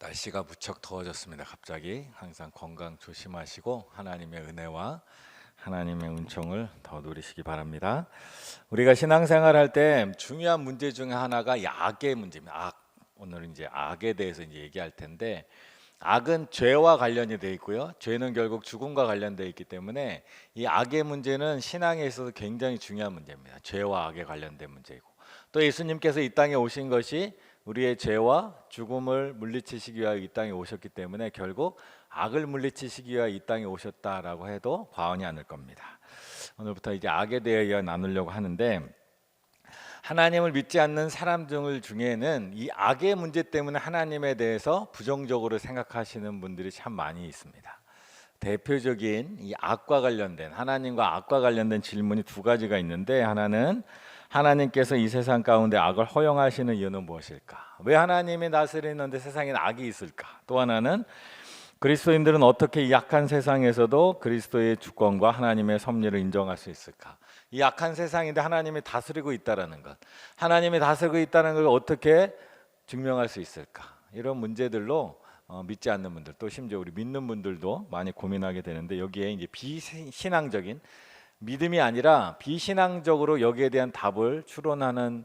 날씨가 무척 더워졌습니다. 갑자기 항상 건강 조심하시고 하나님의 은혜와 하나님의 은총을 더 누리시기 바랍니다. 우리가 신앙생활 할 때 중요한 문제 중에 하나가 악의 문제입니다. 악. 오늘은 이제 악에 대해서 얘기할 텐데, 악은 죄와 관련이 되어 있고요. 죄는 결국 죽음과 관련되어 있기 때문에 이 악의 문제는 신앙에 있어서 굉장히 중요한 문제입니다. 죄와 악에 관련된 문제이고, 또 예수님께서 이 땅에 오신 것이 우리의 죄와 죽음을 물리치시기 위하여 이 땅에 오셨기 때문에 결국 악을 물리치시기 위하여 이 땅에 오셨다라고 해도 과언이 아닐 겁니다. 오늘부터 이제 악에 대해 나누려고 하는데, 하나님을 믿지 않는 사람들 중에는 이 악의 문제 때문에 하나님에 대해서 부정적으로 생각하시는 분들이 참 많이 있습니다. 대표적인 이 악과 관련된, 하나님과 악과 관련된 질문이 두 가지가 있는데, 하나는 하나님께서 이 세상 가운데 악을 허용하시는 이유는 무엇일까? 왜 하나님이 다스리는데 세상에 악이 있을까? 또 하나는 그리스도인들은 어떻게 이 약한 세상에서도 그리스도의 주권과 하나님의 섭리를 인정할 수 있을까? 이 약한 세상인데 하나님이 다스리고 있다라는 것, 하나님이 다스리고 있다는 걸 어떻게 증명할 수 있을까? 이런 문제들로 믿지 않는 분들, 또 심지어 우리 믿는 분들도 많이 고민하게 되는데, 여기에 이제 비신앙적인, 믿음이 아니라 비신앙적으로 여기에 대한 답을 추론하는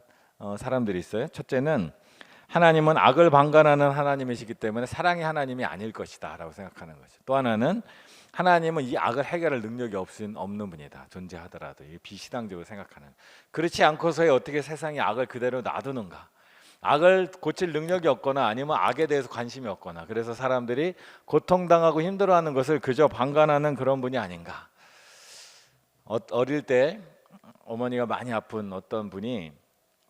사람들이 있어요. 첫째는 하나님은 악을 방관하는 하나님이시기 때문에 사랑의 하나님이 아닐 것이다 라고 생각하는 거죠. 또 하나는 하나님은 이 악을 해결할 능력이 없는 분이다, 존재하더라도. 이 비신앙적으로 생각하는. 그렇지 않고서야 어떻게 세상에 악을 그대로 놔두는가? 악을 고칠 능력이 없거나 아니면 악에 대해서 관심이 없거나, 그래서 사람들이 고통당하고 힘들어하는 것을 그저 방관하는 그런 분이 아닌가. 어릴 때 어머니가 많이 아픈 어떤 분이,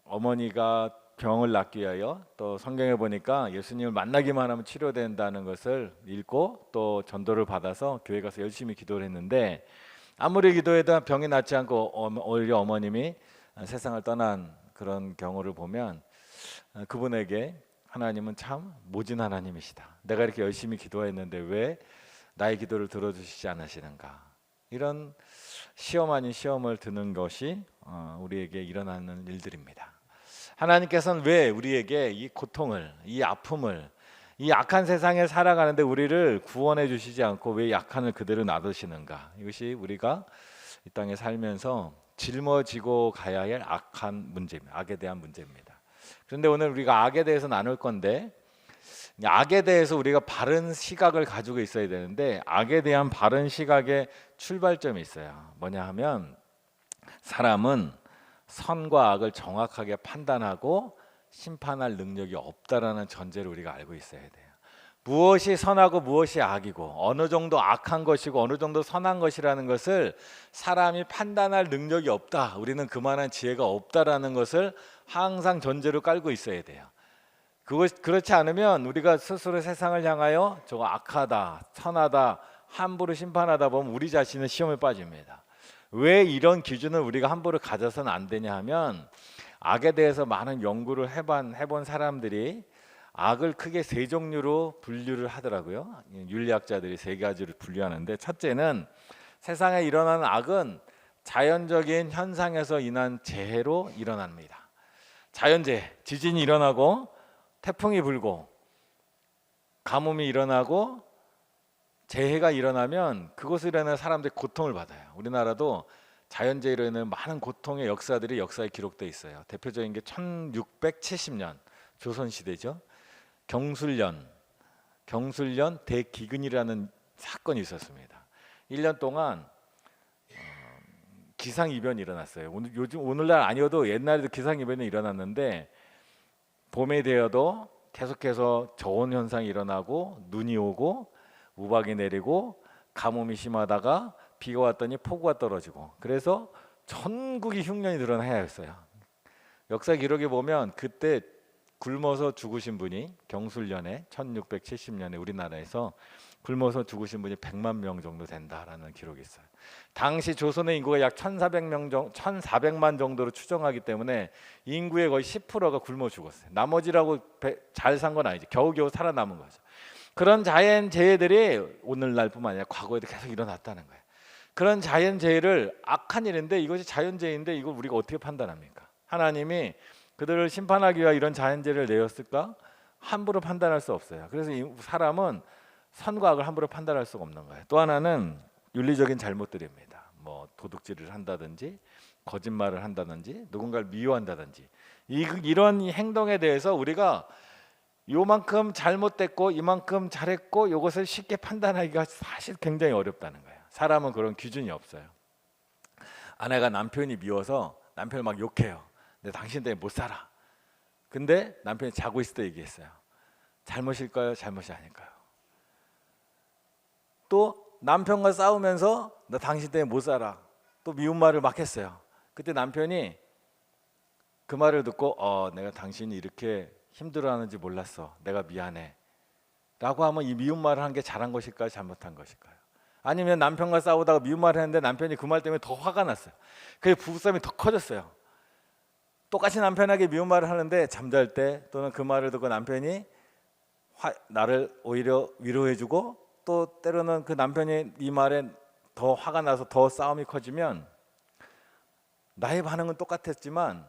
어머니가 병을 낫기 위하여 또 성경에 보니까 예수님을 만나기만 하면 치료된다는 것을 읽고 또 전도를 받아서 교회 가서 열심히 기도를 했는데, 아무리 기도해도 병이 낫지 않고 오히려 어머님이 세상을 떠난 그런 경우를 보면, 그분에게 하나님은 참 모진 하나님이시다, 내가 이렇게 열심히 기도했는데 왜 나의 기도를 들어주시지 않으시는가. 이런 시험 아닌 시험을 드는 것이 우리에게 일어나는 일들입니다. 하나님께서는 왜 우리에게 이 고통을, 이 아픔을, 이 악한 세상에 살아가는데 우리를 구원해 주시지 않고 왜 약한을 그대로 놔두시는가? 이것이 우리가 이 땅에 살면서 짊어지고 가야 할 악한 문제입니다. 악에 대한 문제입니다. 그런데 오늘 우리가 악에 대해서 나눌 건데, 악에 대해서 우리가 바른 시각을 가지고 있어야 되는데, 악에 대한 바른 시각의 출발점이 있어요. 뭐냐 하면, 사람은 선과 악을 정확하게 판단하고 심판할 능력이 없다라는 전제를 우리가 알고 있어야 돼요. 무엇이 선하고 무엇이 악이고, 어느 정도 악한 것이고 어느 정도 선한 것이라는 것을 사람이 판단할 능력이 없다, 우리는 그만한 지혜가 없다라는 것을 항상 전제로 깔고 있어야 돼요. 그렇지 않으면 우리가 스스로 세상을 향하여 저거 악하다, 선하다 함부로 심판하다 보면 우리 자신은 시험에 빠집니다. 왜 이런 기준을 우리가 함부로 가져서는 안 되냐 하면, 악에 대해서 많은 연구를 해본 사람들이 악을 크게 세 종류로 분류를 하더라고요. 윤리학자들이 세 가지를 분류하는데, 첫째는 세상에 일어나는 악은 자연적인 현상에서 인한 재해로 일어납니다. 자연재해, 지진이 일어나고 태풍이 불고 가뭄이 일어나고 재해가 일어나면 그것으로 인해 사람들이 고통을 받아요. 우리나라도 자연재해로 인해 많은 고통의 역사들이 역사에 기록되어 있어요. 대표적인 게 1670년 조선시대죠. 경술련 대기근이라는 사건이 있었습니다. 1년 동안 기상이변이 일어났어요. 오늘날 아니어도 옛날에도 기상이변이 일어났는데, 봄이 되어도 계속해서 저온 현상이 일어나고 눈이 오고 우박이 내리고 가뭄이 심하다가 비가 왔더니 폭우가 떨어지고, 그래서 전국이 흉년이 드러난 해였어요. 역사 기록에 보면 그때 굶어서 죽으신 분이, 경술년에 1670년에 우리나라에서 굶어서 죽으신 분이 100만 명 정도 된다라는 기록이 있어요. 당시 조선의 인구가 약 1400만 정도로 추정하기 때문에 인구의 거의 10%가 굶어 죽었어요. 나머지라고 잘 산 건 아니죠. 겨우겨우 살아남은 거죠. 그런 자연재해들이 오늘날뿐만 아니라 과거에도 계속 일어났다는 거예요. 그런 자연재해를, 악한 일인데 이것이 자연재해인데 이걸 우리가 어떻게 판단합니까? 하나님이 그들을 심판하기 위해 이런 자연재해를 내었을까? 함부로 판단할 수 없어요. 그래서 이 사람은 선과 악을 함부로 판단할 수가 없는 거예요. 또 하나는 윤리적인 잘못들입니다. 뭐 도둑질을 한다든지 거짓말을 한다든지 누군가를 미워한다든지 이런 행동에 대해서 우리가 요만큼 잘못됐고 이만큼 잘했고 이것을 쉽게 판단하기가 사실 굉장히 어렵다는 거예요. 사람은 그런 기준이 없어요. 아내가 남편이 미워서 남편을 막 욕해요. 근데 당신 때문에 못 살아. 근데 남편이 자고 있을 때 얘기했어요. 잘못일까요? 잘못이 아닐까요? 또 남편과 싸우면서 나 당신 때문에 못 살아. 또 미운 말을 막 했어요. 그때 남편이 그 말을 듣고 내가 당신이 이렇게 힘들어하는지 몰랐어. 내가 미안해. 라고 하면 이 미운 말을 한 게 잘한 것일까요? 잘못한 것일까요? 아니면 남편과 싸우다가 미운 말을 했는데 남편이 그 말 때문에 더 화가 났어요. 그래서 부부싸움이 더 커졌어요. 똑같이 남편에게 미운 말을 하는데 잠잘 때 또는 그 말을 듣고 남편이 나를 오히려 위로해주고 또 때로는 그 남편이 이 말에 더 화가 나서 더 싸움이 커지면 나의 반응은 똑같았지만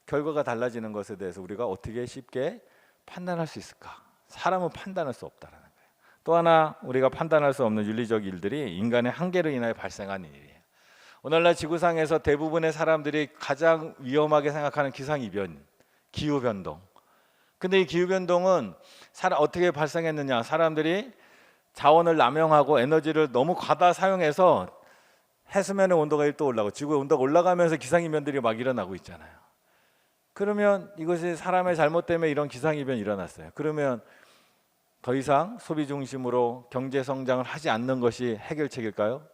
결과가 달라지는 것에 대해서 우리가 어떻게 쉽게 판단할 수 있을까? 사람은 판단할 수 없다라는 거예요. 또 하나 우리가 판단할 수 없는 윤리적 일들이 인간의 한계로 인하여 발생하는 일이에요. 오늘날 지구상에서 대부분의 사람들이 가장 위험하게 생각하는 기상이변, 기후변동. 근데 이 기후변동은 어떻게 발생했느냐? 사람들이 자원을 남용하고 에너지를 너무 과다 사용해서 해수면의 온도가 1도 올라가고 지구의 온도가 올라가면서 기상이변들이 막 일어나고 있잖아요. 그러면 이것이 사람의 잘못 때문에 이런 기상이변이 일어났어요. 그러면 더 이상 소비 중심으로 경제 성장을 하지 않는 것이 해결책일까요?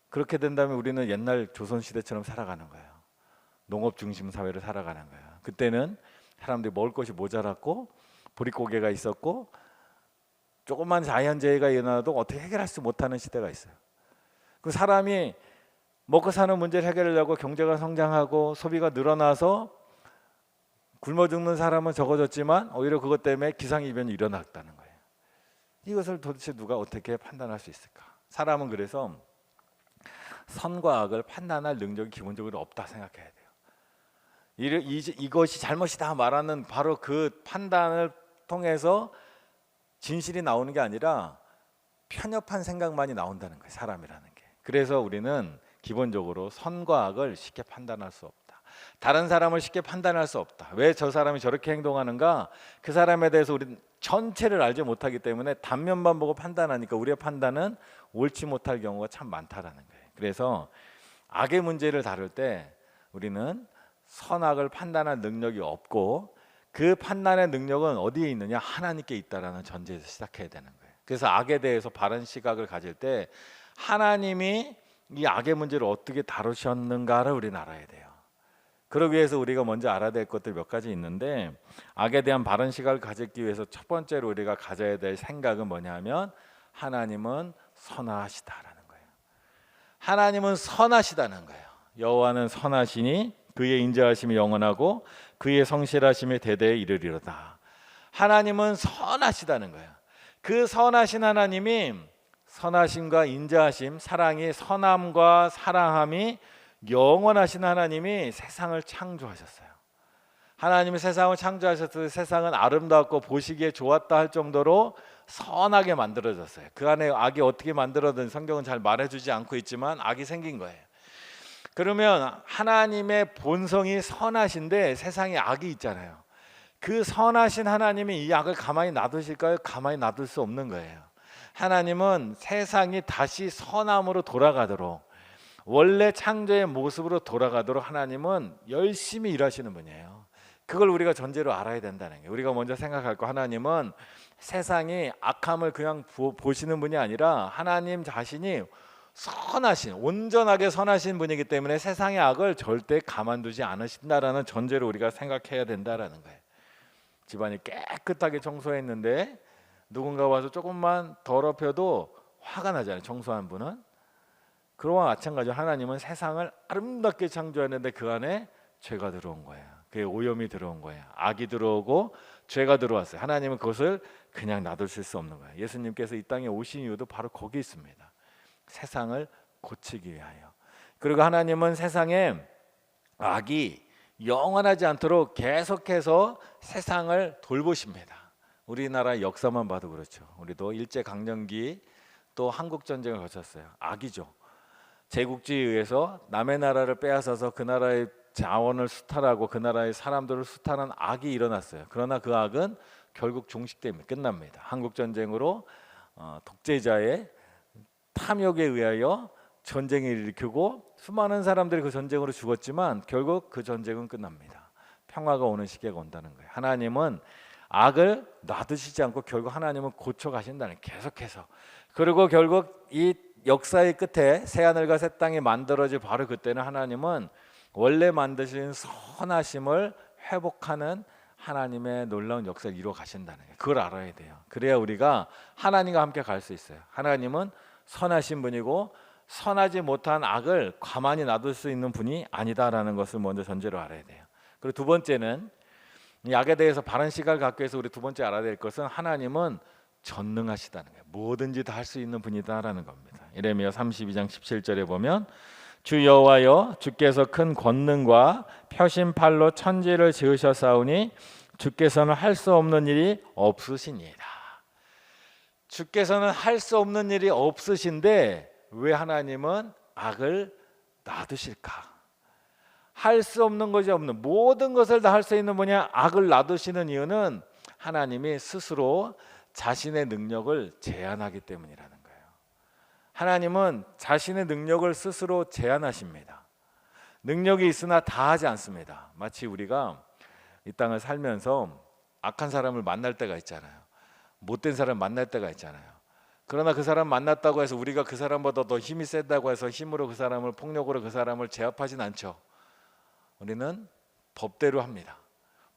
그렇게 된다면 우리는 옛날 조선시대처럼 살아가는 거예요. 농업 중심 사회를 살아가는 거예요. 그때는 사람들이 먹을 것이 모자랐고 보릿고개가 있었고 조금만 자연재해가 일어나도 어떻게 해결하지 못하는 시대가 있어요. 그 사람이 먹고 사는 문제를 해결하려고 경제가 성장하고 소비가 늘어나서 굶어 죽는 사람은 적어졌지만 오히려 그것 때문에 기상이변이 일어났다는 거예요. 이것을 도대체 누가 어떻게 판단할 수 있을까? 사람은 그래서 선과 악을 판단할 능력이 기본적으로 없다 생각해야 돼요. 이것이 잘못이다 말하는 바로 그 판단을 통해서 진실이 나오는 게 아니라 편협한 생각만이 나온다는 거예요. 사람이라는 게. 그래서 우리는 기본적으로 선과 악을 쉽게 판단할 수 없다. 다른 사람을 쉽게 판단할 수 없다. 왜 저 사람이 저렇게 행동하는가? 그 사람에 대해서 우리는 전체를 알지 못하기 때문에 단면만 보고 판단하니까 우리의 판단은 옳지 못할 경우가 참 많다라는 거예요. 그래서 악의 문제를 다룰 때 우리는 선악을 판단할 능력이 없고 그 판단의 능력은 어디에 있느냐? 하나님께 있다라는 전제에서 시작해야 되는 거예요. 그래서 악에 대해서 바른 시각을 가질 때 하나님이 이 악의 문제를 어떻게 다루셨는가를 우리는 알아야 돼요. 그러기 위해서 우리가 먼저 알아야 될 것들 몇 가지 있는데 악에 대한 바른 시각을 가지기 위해서 첫 번째로 우리가 가져야 될 생각은 뭐냐면 하나님은 선하시다라는 거예요. 하나님은 선하시다는 거예요. 여호와는 선하시니 그의 인자하심이 영원하고 그의 성실하심이 대대에 이르리로다. 하나님은 선하시다는 거예요. 그 선하신 하나님이 선하심과 인자하심, 사랑이 선함과 사랑함이 영원하신 하나님이 세상을 창조하셨어요. 하나님이 세상을 창조하셨을 때 세상은 아름답고 보시기에 좋았다 할 정도로 선하게 만들어졌어요. 그 안에 악이 어떻게 만들어든 성경은 잘 말해주지 않고 있지만 악이 생긴 거예요. 그러면 하나님의 본성이 선하신데 세상에 악이 있잖아요. 그 선하신 하나님이 이 악을 가만히 놔두실까요? 가만히 놔둘 수 없는 거예요. 하나님은 세상이 다시 선함으로 돌아가도록 원래 창조의 모습으로 돌아가도록 하나님은 열심히 일하시는 분이에요. 그걸 우리가 전제로 알아야 된다는 게 우리가 먼저 생각할 거 하나님은 세상이 악함을 그냥 보시는 분이 아니라 하나님 자신이 선하신 온전하게 선하신 분이기 때문에 세상의 악을 절대 가만두지 않으신다라는 전제로 우리가 생각해야 된다라는 거예요. 집안이 깨끗하게 청소했는데 누군가 와서 조금만 더럽혀도 화가 나잖아요. 청소한 분은. 그와 마찬가지로 하나님은 세상을 아름답게 창조했는데 그 안에 죄가 들어온 거예요. 그게 오염이 들어온 거예요. 악이 들어오고 죄가 들어왔어요. 하나님은 그것을 그냥 놔두실 수 없는 거예요. 예수님께서 이 땅에 오신 이유도 바로 거기 있습니다. 세상을 고치기 위하여. 그리고 하나님은 세상에 악이 영원하지 않도록 계속해서 세상을 돌보십니다. 우리나라 역사만 봐도 그렇죠. 우리도 일제 강점기 또 한국 전쟁을 거쳤어요. 악이죠. 제국주의에 의해서 남의 나라를 빼앗아서 그 나라의 자원을 수탈하고 그 나라의 사람들을 수탈한 악이 일어났어요. 그러나 그 악은 결국 종식되면 끝납니다. 한국 전쟁으로 독재자의 탐욕에 의하여 전쟁을 일으키고 수많은 사람들이 그 전쟁으로 죽었지만 결국 그 전쟁은 끝납니다. 평화가 오는 시기가 온다는 거예요. 하나님은 악을 놔두시지 않고 결국 하나님은 고쳐 가신다는 거예요. 계속해서. 그리고 결국 이 역사의 끝에 새하늘과 새 땅이 만들어질 바로 그때는 하나님은 원래 만드신 선하심을 회복하는 하나님의 놀라운 역사를 이루어 가신다는 거예요. 그걸 알아야 돼요. 그래야 우리가 하나님과 함께 갈 수 있어요. 하나님은 선하신 분이고 선하지 못한 악을 가만히 놔둘 수 있는 분이 아니다라는 것을 먼저 전제로 알아야 돼요. 그리고 두 번째는 이 악에 대해서 바른 시각을 갖기 위해서 우리 두 번째 알아야 될 것은 하나님은 전능하시다는 거예요. 뭐든지 다 할 수 있는 분이다라는 겁니다. 예레미야 32장 17절에 보면 주 여호와여 주께서 큰 권능과 펴신 팔로 천지를 지으셨사오니 주께서는 할 수 없는 일이 없으시니이다. 주께서는 할 수 없는 일이 없으신데 왜 하나님은 악을 놔두실까? 할 수 없는 것이 없는 모든 것을 다 할 수 있는 분이 악을 놔두시는 이유는 하나님이 스스로 자신의 능력을 제한하기 때문이라는 거예요. 하나님은 자신의 능력을 스스로 제한하십니다. 능력이 있으나 다 하지 않습니다. 마치 우리가 이 땅을 살면서 악한 사람을 만날 때가 있잖아요. 못된 사람 만날 때가 있잖아요. 그러나 그 사람 만났다고 해서 우리가 그 사람보다 더 힘이 세다고 해서 힘으로 그 사람을 폭력으로 그 사람을 제압하진 않죠. 우리는 법대로 합니다.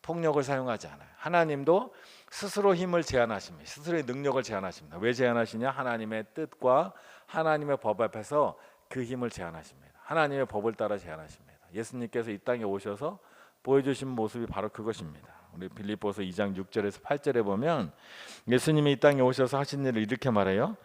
폭력을 사용하지 않아요. 하나님도 스스로 힘을 제한하십니다. 스스로의 능력을 제한하십니다. 왜 제한하시냐? 하나님의 뜻과 하나님의 법 앞에서 그 힘을 제한하십니다. 하나님의 법을 따라 제한하십니다. 예수님께서 이 땅에 오셔서 보여주신 모습이 바로 그것입니다. 우리 빌립보서 2장 6절에서 8절에 보면 예수님이 이 땅에 오셔서 하신 일을 이렇게 말해요.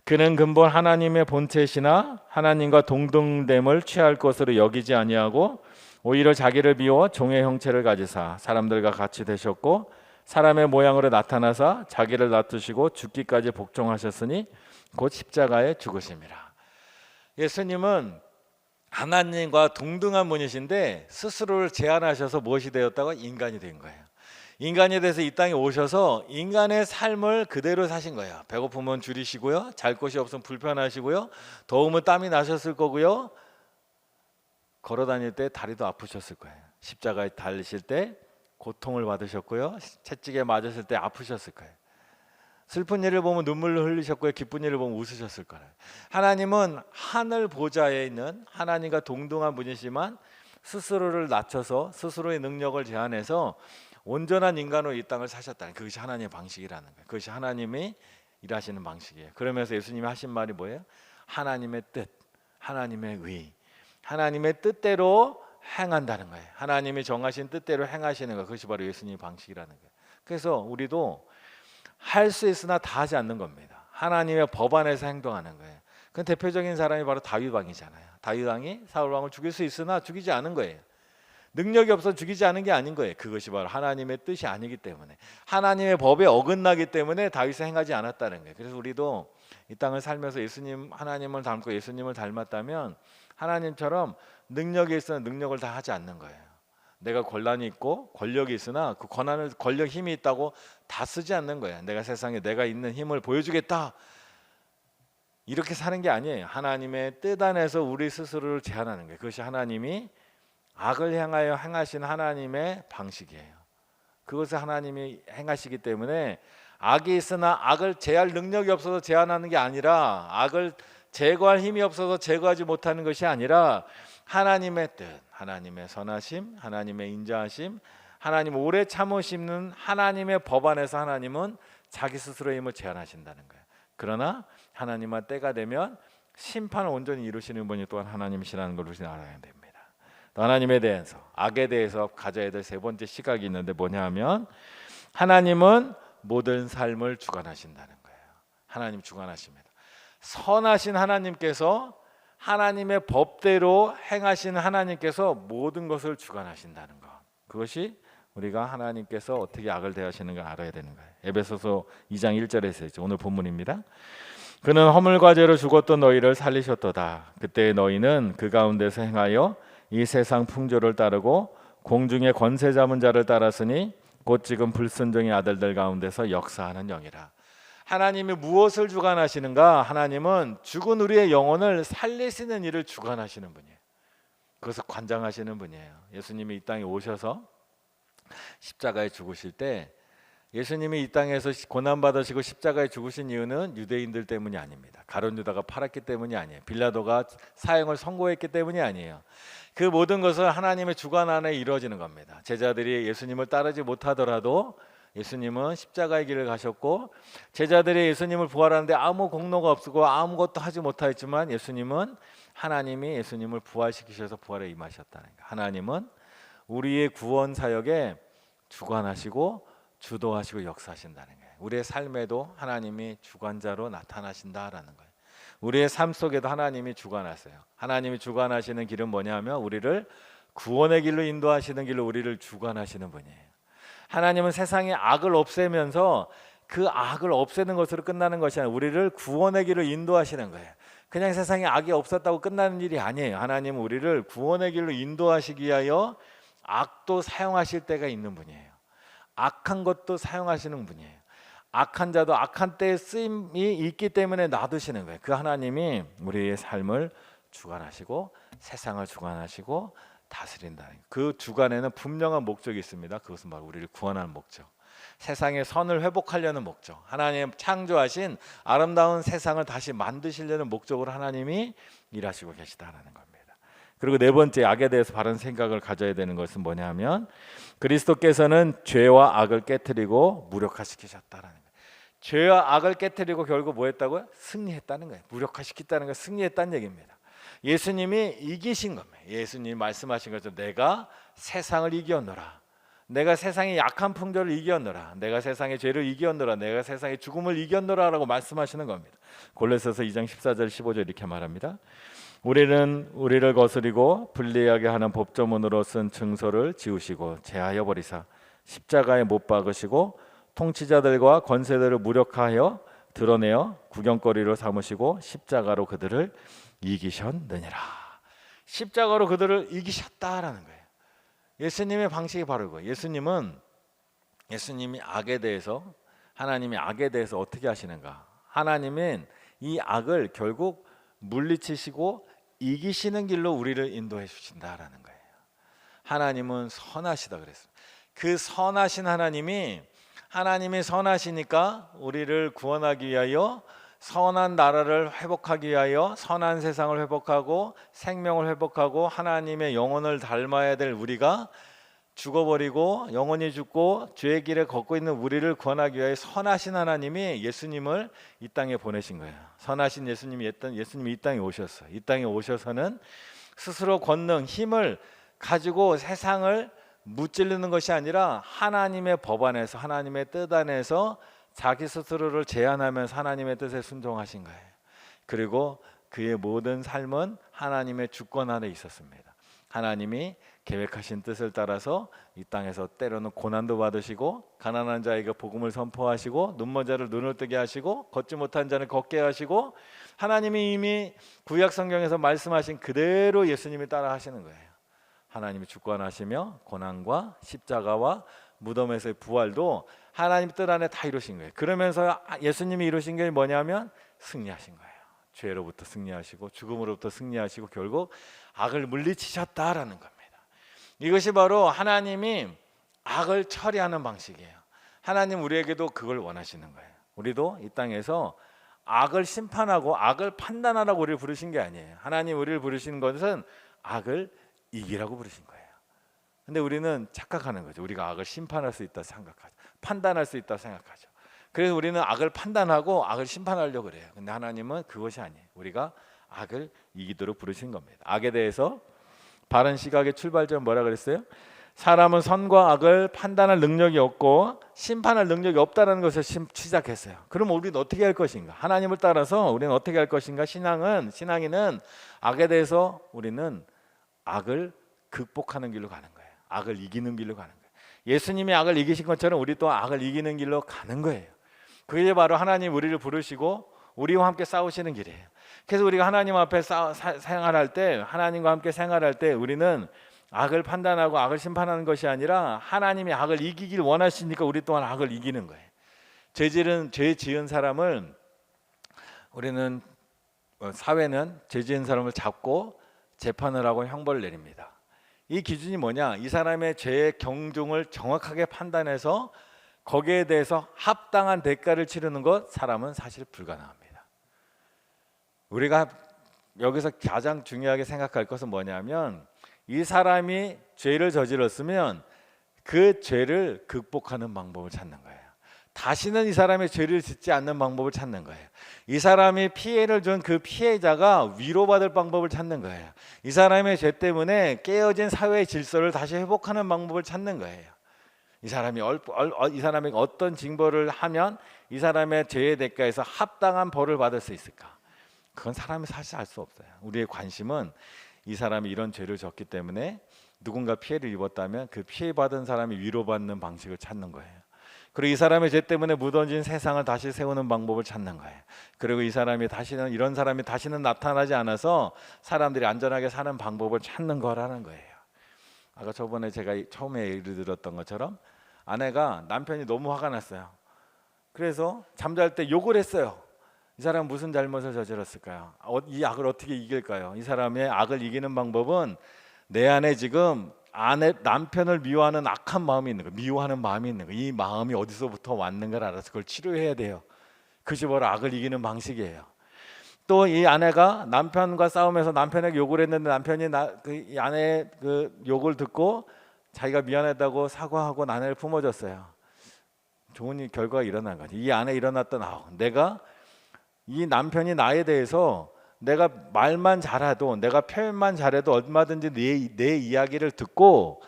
그는 근본 하나님의 본체시나 하나님과 동등됨을 취할 것으로 여기지 아니하고 오히려 자기를 비워 종의 형체를 가지사 사람들과 같이 되셨고 사람의 모양으로 나타나사 자기를 낮추시고 죽기까지 복종하셨으니 곧 십자가에 죽으심이라. 예수님은 하나님과 동등한 분이신데 스스로를 제한하셔서 무엇이 되었다고? 인간이 된 거예요. 인간이 돼서 이 땅에 오셔서 인간의 삶을 그대로 사신 거예요. 배고프면 줄이시고요, 잘 곳이 없으면 불편하시고요, 더우면 땀이 나셨을 거고요, 걸어 다닐 때 다리도 아프셨을 거예요. 십자가에 달리실 때 고통을 받으셨고요, 채찍에 맞으실 때 아프셨을 거예요. 슬픈 일을 보면 눈물을 흘리셨고요, 기쁜 일을 보면 웃으셨을 거예요. 하나님은 하늘 보좌에 있는 하나님과 동등한 분이지만 스스로를 낮춰서 스스로의 능력을 제한해서 온전한 인간으로 이 땅을 사셨다는, 그것이 하나님의 방식이라는 거예요. 그것이 하나님이 일하시는 방식이에요. 그러면서 예수님이 하신 말이 뭐예요? 하나님의 뜻, 하나님의 의, 하나님의 뜻대로 행한다는 거예요. 하나님이 정하신 뜻대로 행하시는 것, 그것이 바로 예수님의 방식이라는 거예요. 그래서 우리도 할 수 있으나 다 하지 않는 겁니다. 하나님의 법 안에서 행동하는 거예요. 그 대표적인 사람이 바로 다윗 왕이잖아요. 다윗 왕이 사울 왕을 죽일 수 있으나 죽이지 않은 거예요. 능력이 없어 죽이지 않은 게 아닌 거예요. 그것이 바로 하나님의 뜻이 아니기 때문에, 하나님의 법에 어긋나기 때문에 다윗을 행하지 않았다는 거예요. 그래서 우리도 이 땅을 살면서 예수님, 하나님을 닮고 예수님을 닮았다면 하나님처럼 능력이 있으나 능력을 다 하지 않는 거예요. 내가 권한이 있고 권력이 있으나 그 권한을, 권력, 힘이 있다고 다 쓰지 않는 거예요. 내가 세상에 내가 있는 힘을 보여주겠다, 이렇게 사는 게 아니에요. 하나님의 뜻 안에서 우리 스스로를 제한하는 거예요. 그것이 하나님이 악을 향하여 행하신 하나님의 방식이에요. 그것을 하나님이 행하시기 때문에 악이 있으나 악을 제할 능력이 없어서 제한하는 게 아니라, 악을 제거할 힘이 없어서 제거하지 못하는 것이 아니라 하나님의 뜻, 하나님의 선하심, 하나님의 인자하심, 하나님 오래 참으시는 하나님의 법 안에서 하나님은 자기 스스로의 힘을 제한하신다는 거예요. 그러나 하나님만 때가 되면 심판을 온전히 이루시는 분이 또한 하나님이시라는 걸 우리는 알아야 됩니다. 하나님에 대해서, 악에 대해서 가져야 될 세 번째 시각이 있는데 뭐냐 하면, 하나님은 모든 삶을 주관하신다는 거예요. 하나님 주관하십니다. 선하신 하나님께서, 하나님의 법대로 행하시는 하나님께서 모든 것을 주관하신다는 것, 그것이 우리가 하나님께서 어떻게 악을 대하시는가 알아야 되는 거예요. 에베소서 2장 1절에서 있죠. 오늘 본문입니다. 그는 허물과 죄로 죽었던 너희를 살리셨도다. 그때 너희는 그 가운데서 행하여 이 세상 풍조를 따르고 공중의 권세 잡은 자를 따랐으니 곧 지금 불순종의 아들들 가운데서 역사하는 영이라. 하나님이 무엇을 주관하시는가? 하나님은 죽은 우리의 영혼을 살리시는 일을 주관하시는 분이에요. 그것을 관장하시는 분이에요. 예수님이 이 땅에 오셔서 십자가에 죽으실 때, 예수님이 이 땅에서 고난받으시고 십자가에 죽으신 이유는 유대인들 때문이 아닙니다. 가룟 유다가 팔았기 때문이 아니에요. 빌라도가 사형을 선고했기 때문이 아니에요. 그 모든 것은 하나님의 주관 안에 이루어지는 겁니다. 제자들이 예수님을 따르지 못하더라도 예수님은 십자가의 길을 가셨고, 제자들이 예수님을 부활하는데 아무 공로가 없고 아무것도 하지 못하였지만 예수님은, 하나님이 예수님을 부활시키셔서 부활에 임하셨다는 거예요. 하나님은 우리의 구원 사역에 주관하시고 주도하시고 역사하신다는 거예요. 우리의 삶에도 하나님이 주관자로 나타나신다라는 거예요. 우리의 삶 속에도 하나님이 주관하세요. 하나님이 주관하시는 길은 뭐냐면 우리를 구원의 길로 인도하시는 길로 우리를 주관하시는 분이에요. 하나님은 세상의 악을 없애면서 그 악을 없애는 것으로 끝나는 것이 아니라 우리를 구원의 길로 인도하시는 거예요. 그냥 세상에 악이 없었다고 끝나는 일이 아니에요. 하나님은 우리를 구원의 길로 인도하시기 위하여 악도 사용하실 때가 있는 분이에요. 악한 것도 사용하시는 분이에요. 악한 자도 악한 때에 쓰임이 있기 때문에 놔두시는 거예요. 그 하나님이 우리의 삶을 주관하시고 세상을 주관하시고 다스린다는 거예요. 그 주관에는 분명한 목적이 있습니다. 그것은 바로 우리를 구원하는 목적, 세상의 선을 회복하려는 목적, 하나님 창조하신 아름다운 세상을 다시 만드시려는 목적으로 하나님이 일하시고 계시다라는 겁니다. 그리고 네 번째, 악에 대해서 바른 생각을 가져야 되는 것은 뭐냐면 그리스도께서는 죄와 악을 깨뜨리고 무력화시키셨다라는 거예요. 죄와 악을 깨뜨리고 결국 뭐 했다고요? 승리했다는 거예요. 무력화시켰다는 거예요. 승리했다는 얘기입니다. 예수님이 이기신 겁니다. 예수님이 말씀하신 것처럼 내가 세상을 이겼노라, 내가 세상의 약한 풍조를 이겼노라, 내가 세상의 죄를 이겼노라, 내가 세상의 죽음을 이겼노라 라고 말씀하시는 겁니다. 골로새서 2장 14절 15절 이렇게 말합니다. 우리는 우리를 거스리고 불리하게 하는 법조문으로 쓴 증서를 지우시고 제하여 버리사 십자가에 못 박으시고 통치자들과 권세들을 무력하여 드러내어 구경거리로 삼으시고 십자가로 그들을 이기셨느니라. 십자가로 그들을 이기셨다라는 거예요. 예수님의 방식이 바로 이거예요. 예수님이 악에 대해서, 하나님이 악에 대해서 어떻게 하시는가? 하나님은 이 악을 결국 물리치시고 이기시는 길로 우리를 인도해 주신다라는 거예요. 하나님은 선하시다 그랬어요. 그 선하신 하나님이 선하시니까 우리를 구원하기 위하여 선한 나라를 회복하기 위하여 선한 세상을 회복하고 생명을 회복하고 하나님의 영혼을 닮아야 될 우리가 죽어버리고 영원히 죽고 죄의 길에 걷고 있는 우리를 구원하기 위해 선하신 하나님이 예수님을 이 땅에 보내신 거예요. 선하신 예수님이 이 땅에 오셨어요. 이 땅에 오셔서는 스스로 권능, 힘을 가지고 세상을 무찌르는 것이 아니라 하나님의 법 안에서, 하나님의 뜻 안에서 자기 스스로를 제한하면서 하나님의 뜻에 순종하신 거예요. 그리고 그의 모든 삶은 하나님의 주권 안에 있었습니다. 하나님이 계획하신 뜻을 따라서 이 땅에서 때로는 고난도 받으시고 가난한 자에게 복음을 선포하시고 눈먼 자를 눈을 뜨게 하시고 걷지 못한 자를 걷게 하시고 하나님이 이미 구약 성경에서 말씀하신 그대로 예수님이 따라 하시는 거예요. 하나님이 주권하시며 고난과 십자가와 무덤에서의 부활도 하나님 뜻 안에 다 이루신 거예요. 그러면서 예수님이 이루신 게 뭐냐면 승리하신 거예요. 죄로부터 승리하시고 죽음으로부터 승리하시고 결국 악을 물리치셨다라는 겁니다. 이것이 바로 하나님이 악을 처리하는 방식이에요. 하나님 우리에게도 그걸 원하시는 거예요. 우리도 이 땅에서 악을 심판하고 악을 판단하라고 우리를 부르신 게 아니에요. 하나님 우리를 부르신 것은 악을 이기라고 부르신 거예요. 근데 우리는 착각하는 거죠. 우리가 악을 심판할 수 있다 생각하죠. 판단할 수 있다 생각하죠. 그래서 우리는 악을 판단하고 악을 심판하려고 그래요. 근데 하나님은 그것이 아니에요. 우리가 악을 이기도록 부르신 겁니다. 악에 대해서 바른 시각의 출발점은 뭐라 그랬어요? 사람은 선과 악을 판단할 능력이 없고 심판할 능력이 없다는 것을 시작했어요. 그럼 우리는 어떻게 할 것인가? 하나님을 따라서 우리는 어떻게 할 것인가? 신앙인은 악에 대해서 우리는 악을 극복하는 길로 가는 거예요. 악을 이기는 길로 가는 거예요. 예수님이 악을 이기신 것처럼 우리 또 악을 이기는 길로 가는 거예요. 그게 바로 하나님 우리를 부르시고 우리와 함께 싸우시는 길이에요. 그래서 우리가 하나님 앞에 생활할 때, 하나님과 함께 생활할 때 우리는 악을 판단하고 악을 심판하는 것이 아니라 하나님이 악을 이기길 원하시니까 우리 또한 악을 이기는 거예요. 죄 지은 사람을 우리는 사회는 죄 지은 사람을 잡고 재판을 하고 형벌을 내립니다. 이 기준이 뭐냐? 이 사람의 죄의 경중을 정확하게 판단해서 거기에 대해서 합당한 대가를 치르는 것, 사람은 사실 불가능합니다. 우리가 여기서 가장 중요하게 생각할 것은 뭐냐면 이 사람이 죄를 저질렀으면 그 죄를 극복하는 방법을 찾는 거예요. 다시는 이 사람의 죄를 짓지 않는 방법을 찾는 거예요. 이 사람이 피해를 준 그 피해자가 위로받을 방법을 찾는 거예요. 이 사람의 죄 때문에 깨어진 사회의 질서를 다시 회복하는 방법을 찾는 거예요. 이 사람이 어떤 징벌을 하면 이 사람의 죄의 대가에서 합당한 벌을 받을 수 있을까? 그건 사람이 사실 알 수 없어요. 우리의 관심은 이 사람이 이런 죄를 졌기 때문에 누군가 피해를 입었다면 그 피해받은 사람이 위로받는 방식을 찾는 거예요. 그리고 이 사람의 죄 때문에 무너진 세상을 다시 세우는 방법을 찾는 거예요. 그리고 이런 사람이 다시는 나타나지 않아서 사람들이 안전하게 사는 방법을 찾는 거라는 거예요. 아까 저번에 제가 처음에 예를 들었던 것처럼 아내가 남편이 너무 화가 났어요. 그래서 잠잘 때 욕을 했어요. 이 사람은 무슨 잘못을 저질렀을까요? 이 악을 어떻게 이길까요? 이 사람의 악을 이기는 방법은 내 안에 지금 남편을 미워하는 악한 마음이 있는 거예요. 미워하는 마음이 있는 거예요. 이 마음이 어디서부터 왔는가를 알아서 그걸 치료해야 돼요. 그것이 바로 악을 이기는 방식이에요. 또 이 아내가 남편과 싸우면서 남편에게 욕을 했는데 남편이 이 아내의 그 욕을 듣고 자기가 미안하다고 사과하고 아내를 품어줬어요. 좋은 결과가 일어난 거죠. 이 안에 일어났던 내가 이 남편이 나에 대해서 내가 말만 잘해도, 내가 표현만 잘해도 얼마든지 내 이야기를 듣고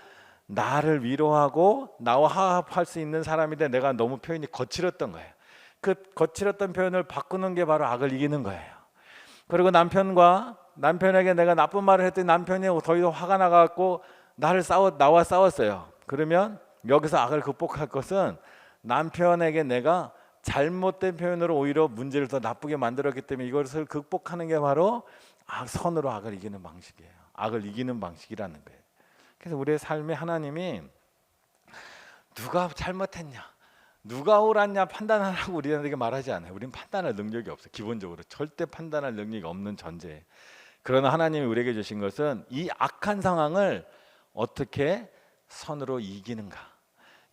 나를 위로하고 나와 화합할 수 있는 사람인데 내가 너무 표현이 거칠었던 거예요. 그 거칠었던 표현을 바꾸는 게 바로 악을 이기는 거예요. 그리고 남편에게 내가 나쁜 말을 했더니 남편이 더 이상 화가 나갖고 나와 싸웠어요. 그러면 여기서 악을 극복할 것은 남편에게 내가 잘못된 표현으로 오히려 문제를 더 나쁘게 만들었기 때문에 이것을 극복하는 게 바로 선으로 악을 이기는 방식이에요. 악을 이기는 방식이라는 거예요. 그래서 우리의 삶에 하나님이 누가 잘못했냐, 누가 옳았냐 판단하라고 우리에게 말하지 않아요. 우리는 판단할 능력이 없어요. 기본적으로 절대 판단할 능력이 없는 존재예요. 그러나 하나님이 우리에게 주신 것은 이 악한 상황을 어떻게 선으로 이기는가.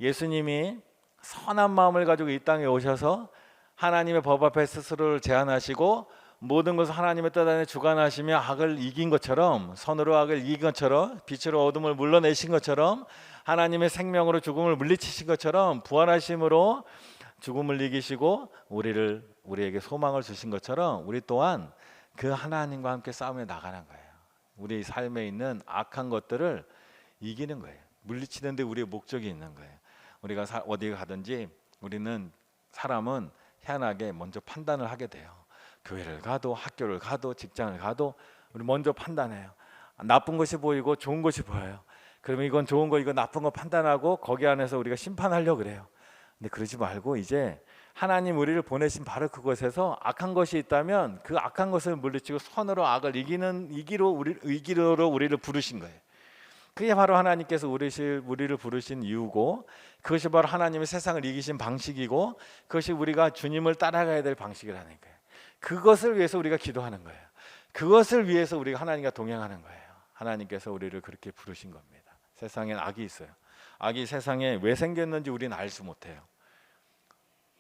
예수님이 선한 마음을 가지고 이 땅에 오셔서 하나님의 법 앞에 스스로를 제한하시고 모든 것을 하나님의 뜻 안에 주관하시며 악을 이긴 것처럼, 선으로 악을 이긴 것처럼, 빛으로 어둠을 물러내신 것처럼, 하나님의 생명으로 죽음을 물리치신 것처럼 부활하심으로 죽음을 이기시고 우리에게 소망을 주신 것처럼 우리 또한 그 하나님과 함께 싸움에 나가는 거예요. 우리 삶에 있는 악한 것들을 이기는 거예요. 물리치는 데 우리의 목적이 있는 거예요. 우리가 어디 가든지 사람은 희한하게 먼저 판단을 하게 돼요. 교회를 가도 학교를 가도 직장을 가도 우리 먼저 판단해요. 나쁜 것이 보이고 좋은 것이 보여요. 그러면 이건 좋은 거, 이건 나쁜 거 판단하고 거기 안에서 우리가 심판하려고 그래요. 근데 그러지 말고 이제 하나님 우리를 보내신 바로 그곳에서 악한 것이 있다면 그 악한 것을 물리치고 선으로 악을 이기로 우리를 부르신 거예요. 그게 바로 하나님께서 우리를 부르신 이유고, 그것이 바로 하나님의 세상을 이기신 방식이고, 그것이 우리가 주님을 따라가야 될 방식이라는 거예요. 그것을 위해서 우리가 기도하는 거예요. 그것을 위해서 우리가 하나님과 동행하는 거예요. 하나님께서 우리를 그렇게 부르신 겁니다. 세상엔 악이 있어요. 악이 세상에 왜 생겼는지 우리는 알지 못해요.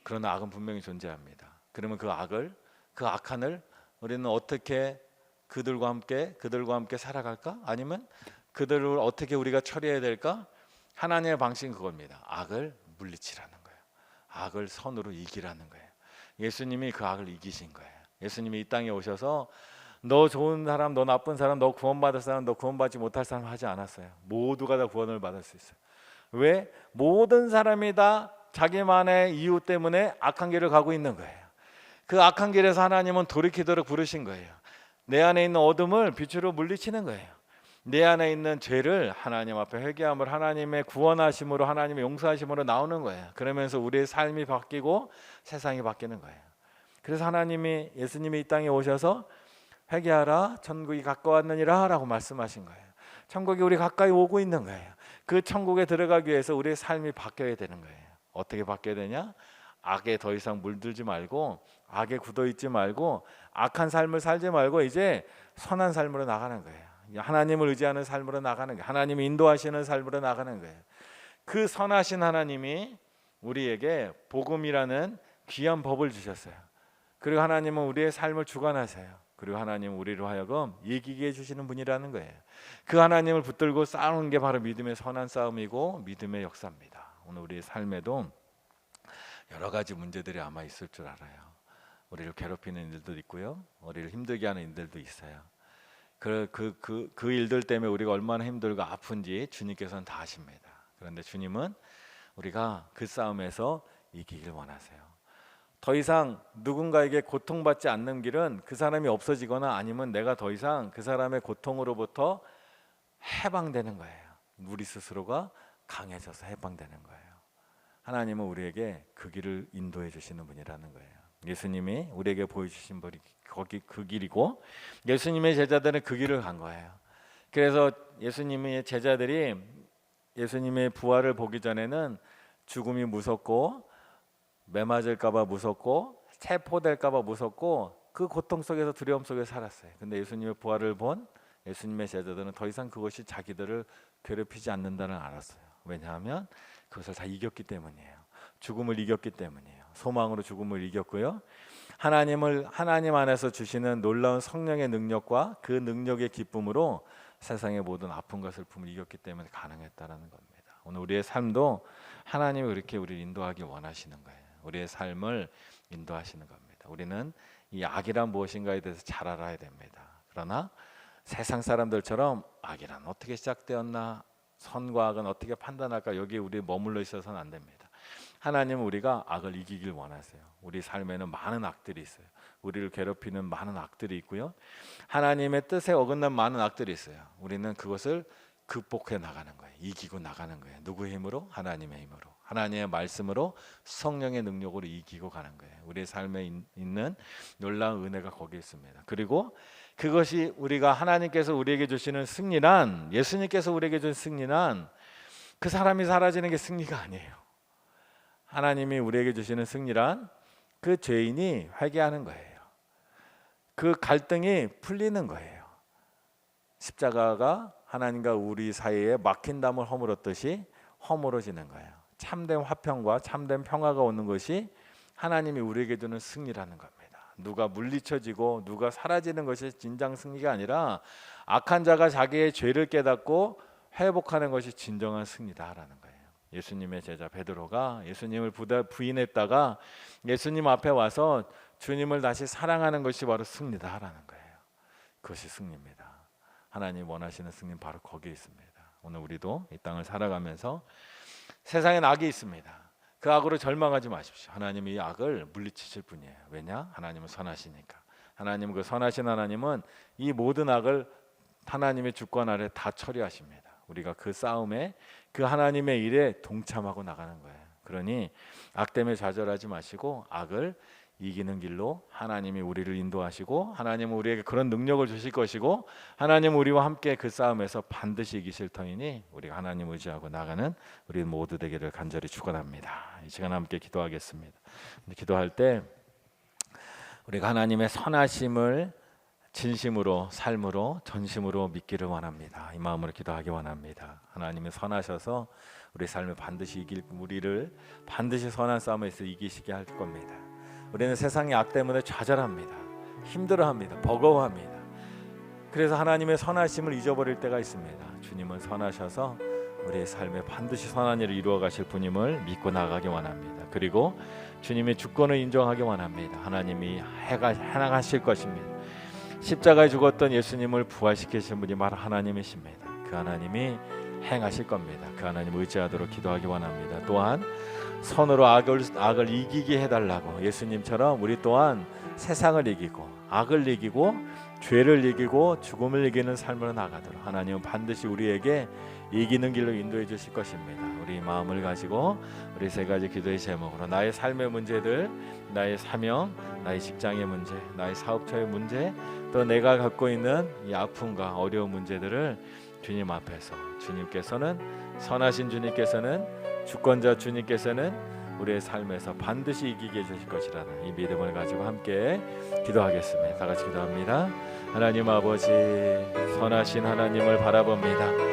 그러나 악은 분명히 존재합니다. 그러면 그 악한을 우리는 어떻게 그들과 함께 살아갈까? 아니면 그들을 어떻게 우리가 처리해야 될까? 하나님의 방식은 그겁니다. 악을 물리치라는 거예요. 악을 선으로 이기라는 거예요. 예수님이 그 악을 이기신 거예요. 예수님이 이 땅에 오셔서 너 좋은 사람, 너 나쁜 사람, 너 구원받을 사람, 너 구원받지 못할 사람 하지 않았어요. 모두가 다 구원을 받을 수 있어요. 왜? 모든 사람이 다 자기만의 이유 때문에 악한 길을 가고 있는 거예요. 그 악한 길에서 하나님은 돌이키도록 부르신 거예요. 내 안에 있는 어둠을 빛으로 물리치는 거예요. 내 안에 있는 죄를 하나님 앞에 회개함을 하나님의 구원하심으로 하나님의 용서하심으로 나오는 거예요. 그러면서 우리의 삶이 바뀌고 세상이 바뀌는 거예요. 그래서 하나님이 예수님이 이 땅에 오셔서 회개하라 천국이 가까웠느니라 라고 말씀하신 거예요. 천국이 우리 가까이 오고 있는 거예요. 그 천국에 들어가기 위해서 우리의 삶이 바뀌어야 되는 거예요. 어떻게 바뀌어야 되냐? 악에 더 이상 물들지 말고 악에 굳어있지 말고 악한 삶을 살지 말고 이제 선한 삶으로 나가는 거예요. 하나님을 의지하는 삶으로 나가는 거예요. 하나님이 인도하시는 삶으로 나가는 거예요. 그 선하신 하나님이 우리에게 복음이라는 귀한 법을 주셨어요. 그리고 하나님은 우리의 삶을 주관하세요. 그리고 하나님은 우리로 하여금 이기게 해주시는 분이라는 거예요. 그 하나님을 붙들고 싸우는 게 바로 믿음의 선한 싸움이고 믿음의 역사입니다. 오늘 우리의 삶에도 여러 가지 문제들이 아마 있을 줄 알아요. 우리를 괴롭히는 일들도 있고요, 우리를 힘들게 하는 일들도 있어요. 그 일들 때문에 우리가 얼마나 힘들고 아픈지 주님께서는 다 아십니다. 그런데 주님은 우리가 그 싸움에서 이기길 원하세요. 더 이상 누군가에게 고통받지 않는 길은 그 사람이 없어지거나 아니면 내가 더 이상 그 사람의 고통으로부터 해방되는 거예요. 우리 스스로가 강해져서 해방되는 거예요. 하나님은 우리에게 그 길을 인도해 주시는 분이라는 거예요. 예수님이 우리에게 보여주신 분이 거기 그 길이고 예수님의 제자들은 그 길을 간 거예요. 그래서 예수님의 제자들이 예수님의 부활을 보기 전에는 죽음이 무섭고 매 맞을까봐 무섭고 체포될까봐 무섭고 그 고통 속에서 두려움 속에 살았어요. 근데 예수님의 부활을 본 예수님의 제자들은 더 이상 그것이 자기들을 괴롭히지 않는다는 알았어요. 왜냐하면 그것을 다 이겼기 때문이에요. 죽음을 이겼기 때문이에요. 소망으로 죽음을 이겼고요. 하나님 안에서 주시는 놀라운 성령의 능력과 그 능력의 기쁨으로 세상의 모든 아픔과 슬픔을 이겼기 때문에 가능했다라는 겁니다. 오늘 우리의 삶도 하나님이 그렇게 우리를 인도하기 원하시는 거예요. 우리의 삶을 인도하시는 겁니다. 우리는 이 악이란 무엇인가에 대해서 잘 알아야 됩니다. 그러나 세상 사람들처럼 악이란 어떻게 시작되었나, 선과 악은 어떻게 판단할까, 여기에 우리 머물러 있어서는 안 됩니다. 하나님은 우리가 악을 이기길 원하세요. 우리 삶에는 많은 악들이 있어요. 우리를 괴롭히는 많은 악들이 있고요, 하나님의 뜻에 어긋난 많은 악들이 있어요. 우리는 그것을 극복해 나가는 거예요. 이기고 나가는 거예요. 누구의 힘으로? 하나님의 힘으로, 하나님의 말씀으로, 성령의 능력으로 이기고 가는 거예요. 우리의 삶에 있는 놀라운 은혜가 거기에 있습니다. 그리고 그것이 우리가 하나님께서 우리에게 주시는 승리란, 예수님께서 우리에게 준 승리란 그 사람이 사라지는 게 승리가 아니에요. 하나님이 우리에게 주시는 승리란 그 죄인이 회개하는 거예요. 그 갈등이 풀리는 거예요. 십자가가 하나님과 우리 사이에 막힌 담을 허물었듯이 허물어지는 거예요. 참된 화평과 참된 평화가 오는 것이 하나님이 우리에게 주는 승리라는 겁니다. 누가 물리쳐지고 누가 사라지는 것이 진정 승리가 아니라 악한 자가 자기의 죄를 깨닫고 회복하는 것이 진정한 승리다라는 거예요. 예수님의 제자 베드로가 예수님을 부인했다가 예수님 앞에 와서 주님을 다시 사랑하는 것이 바로 승리다라는 거예요. 그것이 승리입니다. 하나님 원하시는 승리는 바로 거기에 있습니다. 오늘 우리도 이 땅을 살아가면서 세상엔 악이 있습니다. 그 악으로 절망하지 마십시오. 하나님이 이 악을 물리치실 분이에요. 왜냐? 하나님은 선하시니까. 하나님, 그 선하신 하나님은 이 모든 악을 하나님의 주권 아래 다 처리하십니다. 우리가 그 싸움에, 그 하나님의 일에 동참하고 나가는 거예요. 그러니 악 때문에 좌절하지 마시고 악을 이기는 길로 하나님이 우리를 인도하시고, 하나님은 우리에게 그런 능력을 주실 것이고, 하나님은 우리와 함께 그 싸움에서 반드시 이기실 터이니 우리가 하나님 의지하고 나가는 우리 모두 되기를 간절히 축원합니다. 이 시간 함께 기도하겠습니다. 기도할 때 우리가 하나님의 선하심을 진심으로, 삶으로, 전심으로 믿기를 원합니다. 이 마음으로 기도하기 원합니다. 하나님이 선하셔서 우리 삶을 반드시 우리를 반드시 선한 싸움에서 이기시게 할 겁니다. 우리는 세상의 악 때문에 좌절합니다. 힘들어합니다. 버거워합니다. 그래서 하나님의 선하심을 잊어버릴 때가 있습니다. 주님은 선하셔서 우리의 삶에 반드시 선한 일을 이루어 가실 분임을 믿고 나가기 원합니다. 그리고 주님의 주권을 인정하기 원합니다. 하나님이 행하실 것입니다. 십자가에 죽었던 예수님을 부활시키신 분이 바로 하나님이십니다. 그 하나님이 행하실 겁니다. 그 하나님 의지하도록 기도하기 원합니다. 또한 선으로 악을 이기게 해달라고, 예수님처럼 우리 또한 세상을 이기고 악을 이기고 죄를 이기고 죽음을 이기는 삶으로 나가도록 하나님은 반드시 우리에게 이기는 길로 인도해 주실 것입니다. 우리 마음을 가지고 우리 세 가지 기도의 제목으로 나의 삶의 문제들, 나의 사명, 나의 직장의 문제, 나의 사업처의 문제, 또 내가 갖고 있는 이 아픔과 어려운 문제들을 주님 앞에서, 주님께서는, 선하신 주님께서는, 주권자 주님께서는 우리의 삶에서 반드시 이기게 해주실 것이라는 이 믿음을 가지고 함께 기도하겠습니다. 다 같이 기도합니다. 하나님 아버지, 선하신 하나님을 바라봅니다.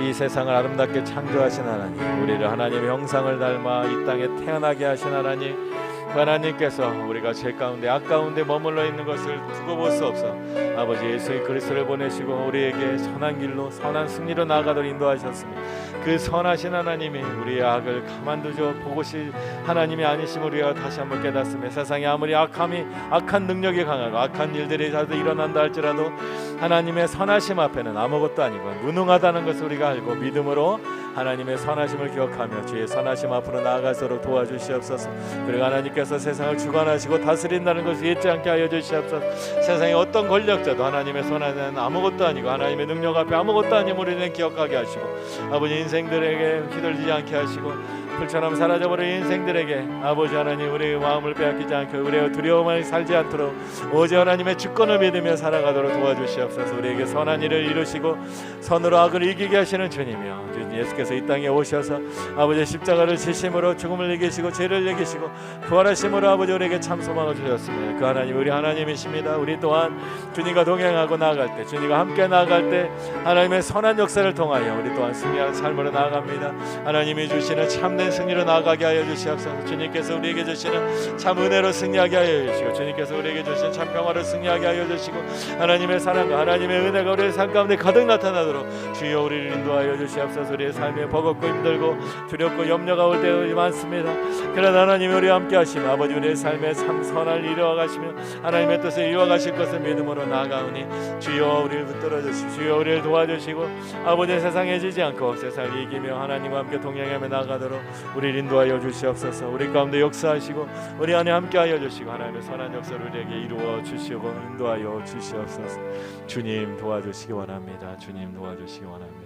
이 세상을 아름답게 창조하신 하나님, 우리를 하나님의 형상을 닮아 이 땅에 태어나게 하신 하나님, 하나님께서 우리가 죄 가운데 악 가운데 머물러 있는 것을 두고 볼 수 없어 아버지 예수 그리스도를 보내시고 우리에게 선한 길로 선한 승리로 나아가도록 인도하셨습니다. 그 선하신 하나님이 우리의 악을 가만두죠 보고실 하나님이 아니심을 우리가 다시 한번 깨닫습니다. 세상에 아무리 악한 능력이 강하고 악한 일들이 일어난다 할지라도 하나님의 선하심 앞에는 아무것도 아니고 무능하다는 것을 우리가 알고 믿음으로 하나님의 선하심을 기억하며 주의 선하심 앞으로 나아갈수록 도와주시옵소서. 그리고 하나님께서 세상을 주관하시고 다스린다는 것을 잊지 않게 하여 주시옵소서. 세상의 어떤 권력자도 하나님의 선하심은 아무것도 아니고 하나님의 능력 앞에 아무것도 아님을 우리는 기억하게 하시고 아버지 인생들에게 휘둘리지 않게 하시고 불처럼 사라져버린 인생들에게 아버지 하나님 우리의 마음을 빼앗기지 않게 우리의 두려움을 살지 않도록 오직 하나님의 주권을 믿으며 살아가도록 도와주시옵소서. 우리에게 선한 일을 이루시고 선으로 악을 이기게 하시는 주님이여, 예수께서 이 땅에 오셔서 아버지 십자가를 지심으로 죽음을 이기시고 죄를 이기시고 부활하심으로 아버지 우리에게 참 소망을 주셨습니다. 그 하나님 우리 하나님이십니다. 우리 또한 주님과 동행하고 나아갈 때, 주님과 함께 나아갈 때 하나님의 선한 역사를 통하여 우리 또한 승리하는 삶으로 나아갑니다. 하나님이 주시는 참된 승리로 나아가게 하여 주시옵소서. 주님께서 우리에게 주시는 참 은혜로 승리하게 하여 주시고 주님께서 우리에게 주시는 참 평화로 승리하게 하여 주시고 하나님의 사랑과 하나님의 은혜가 우리의 삶 가운데 가득 나타나도록 주여 우리를 인도하여 주시옵소서. 우리의 삶에 버겁고 힘들고 두렵고 염려가 올 때가 많습니다. 그러나 하나님이 우리와 함께 하시며 아버지 우리의 삶에 참 선을 이루어 가시며 하나님의 뜻을 이루어 가실 것을 믿음으로 나아가오니 주여 우리를 붙들어 주시고 주여 우리를 도와주시고 아버지 세상에 지지 않고 세상을 이기며 하나님과 함께 동행하며 나아가도록 우리를 인도하여 주시옵소서. 우리 가운데 역사하시고 우리 안에 함께하여 주시고 하나님의 선한 역사를 우리에게 이루어 주시고 인도하여 주시옵소서. 주님 도와주시기 원합니다. 주님 도와주시기 원합니다.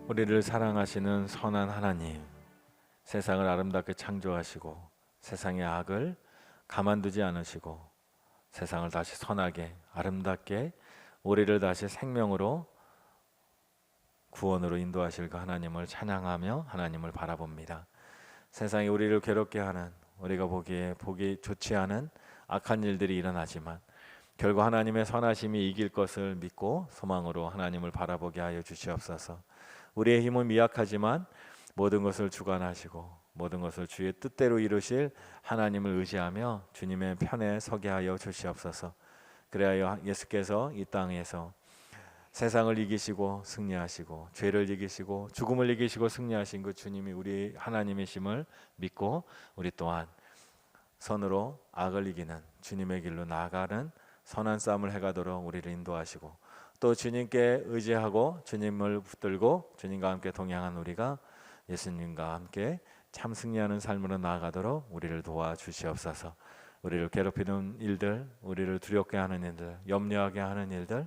우리를 사랑하시는 선한 하나님, 세상을 아름답게 창조하시고 세상의 악을 가만두지 않으시고 세상을 다시 선하게 아름답게 우리를 다시 생명으로 구원으로 인도하실 그 하나님을 찬양하며 하나님을 바라봅니다. 세상이 우리를 괴롭게 하는, 우리가 보기 좋지 않은 악한 일들이 일어나지만 결국 하나님의 선하심이 이길 것을 믿고 소망으로 하나님을 바라보게 하여 주시옵소서. 우리의 힘은 미약하지만 모든 것을 주관하시고 모든 것을 주의 뜻대로 이루실 하나님을 의지하며 주님의 편에 서게 하여 주시옵소서. 그래야 예수께서 이 땅에서 세상을 이기시고 승리하시고 죄를 이기시고 죽음을 이기시고 승리하신 그 주님이 우리 하나님이심을 믿고 우리 또한 선으로 악을 이기는 주님의 길로 나아가는 선한 싸움을 해가도록 우리를 인도하시고 또 주님께 의지하고 주님을 붙들고 주님과 함께 동행한 우리가 예수님과 함께 참 승리하는 삶으로 나아가도록 우리를 도와주시옵소서. 우리를 괴롭히는 일들, 우리를 두렵게 하는 일들, 염려하게 하는 일들,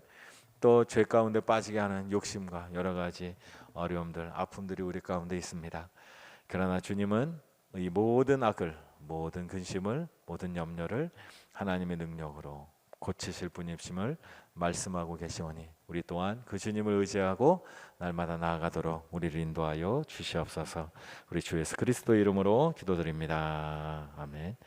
또 죄 가운데 빠지게 하는 욕심과 여러 가지 어려움들, 아픔들이 우리 가운데 있습니다. 그러나 주님은 이 모든 악을, 모든 근심을, 모든 염려를 하나님의 능력으로 고치실 분이심을 말씀하고 계시오니 우리 또한 그 주님을 의지하고 날마다 나아가도록 우리를 인도하여 주시옵소서. 우리 주 예수 그리스도 이름으로 기도드립니다. 아멘.